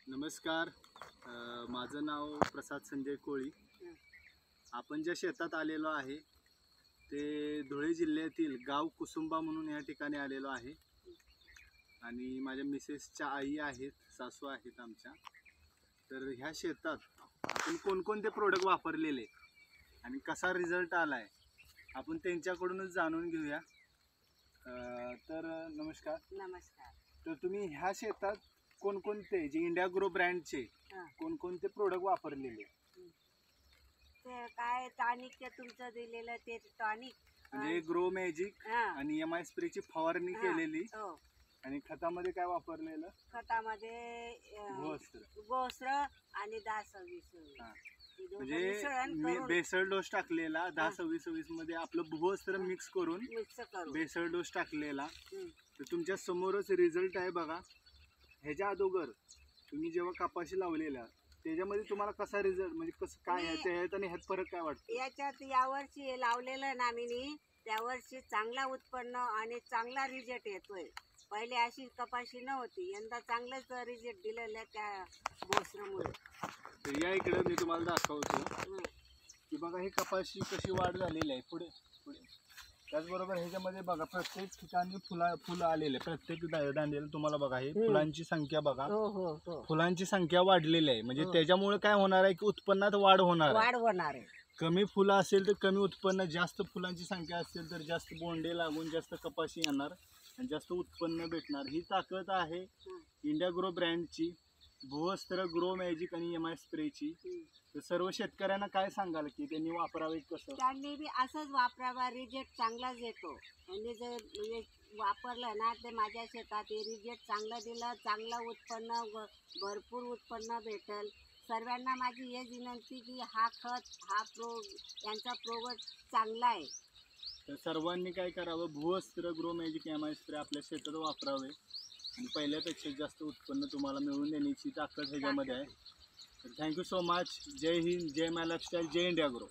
नमस्कार. माझं नाव प्रसाद संजय कोळी. आपण ज्या शेतात आलेलो आहे ते धुळे जिल्ह्यातील गाव कुसुंबा म्हणून या ठिकाणी आलेलो आहे आणि माझ्या मिसेसच्या आई आहेत, सासू आहेत आमच्या. तर ह्या शेतात आपण कोणकोणते प्रोडक्ट वापरलेले आणि कसा रिझल्ट आला आहे आपण त्यांच्याकडूनच जाणून घेऊया. तर नमस्कार. नमस्कार. तर तुम्ही ह्या शेतात कोणकोणते जे इंडिया ग्रो ब्रँडचे कोणकोणते प्रोडक्ट वापरलेले? ते काय टॉनिक ते तुमचं दिलेलं ते टॉनिक म्हणजे ग्रो मॅजिक आणि MI स्प्रेची फवारणी केलेली. आणि खतामध्ये काय वापरलेलं? खतामध्ये भूवस्त्र आणि 10-26 म्हणजे बेसल डोस टाकलेला. 10-26 मध्ये आपलं भूवस्त्र मिक्स करून बेसल डोस टाकलेला. तर तुमच्या समोरच रिझल्ट आहे बघा. ह्याच्या अगोदर तुम्ही जेव्हा कपाशी लावलेला त्याच्यामध्ये तुम्हाला कसा रिझल्ट म्हणजे कसं काय ह्याच्यात आणि ह्यात फरक काय वाटतं? याच्यात यावर्षी लावलेलं ना मी त्यावर्षी चांगला उत्पन्न आणि चांगला रिझल्ट येतोय. पहिले अशी कपाशी नव्हती, यंदा चांगलंच रिझल्ट दिलेलं त्या भूवस्त्रामुळे. तर या इकडे मी तुम्हाला दाखवतो की बघा ही कपाशी कशी वाढ झालेली आहे. पुढे पुढे त्याचबरोबर ह्याच्यामध्ये बघा प्रत्येक ठिकाणी फुलं आलेले. प्रत्येक दांड्याला तुम्हाला बघा हे फुलांची संख्या बघा. फुलांची संख्या वाढलेली आहे. म्हणजे त्याच्यामुळे काय होणार आहे की उत्पन्नात वाढ होणार आहे. कमी फुलं असेल तर कमी उत्पन्न, जास्त फुलांची संख्या असेल तर जास्त बोंडे लागून जास्त कपाशी येणार आणि जास्त उत्पन्न भेटणार. ही ताकद आहे इंडिया ग्रो ब्रँडची, भूवस्त्र, ग्रो मॅजिक आणि MI स्प्रेची. तर सर्व शेतकऱ्यांना काय सांगाल की त्यांनी वापरावे कसं? त्यांनी बी असंच वापरावा, रिझल्ट चांगलाच येतो. आणि जर वापरलं ना ते माझ्या शेतात रिझल्ट चांगलं दिलं, चांगलं उत्पन्न, भरपूर उत्पन्न भेटेल. सर्वांना माझी हे विनंती की हा खत यांचा प्रोडक्ट चांगला आहे. तर सर्वांनी काय करावं, भूवस्त्र, ग्रो मॅजिक, MI स्प्रे आपल्या शेतात वापरावे आणि पहिल्यापेक्षा जास्त उत्पन्न तुम्हाला मिळवून देण्याची ताकद ह्याच्यामध्ये आहे. Thank you so much. जय हिंद, जय माय लाईफस्टाईल, जय इंडिया ग्रो.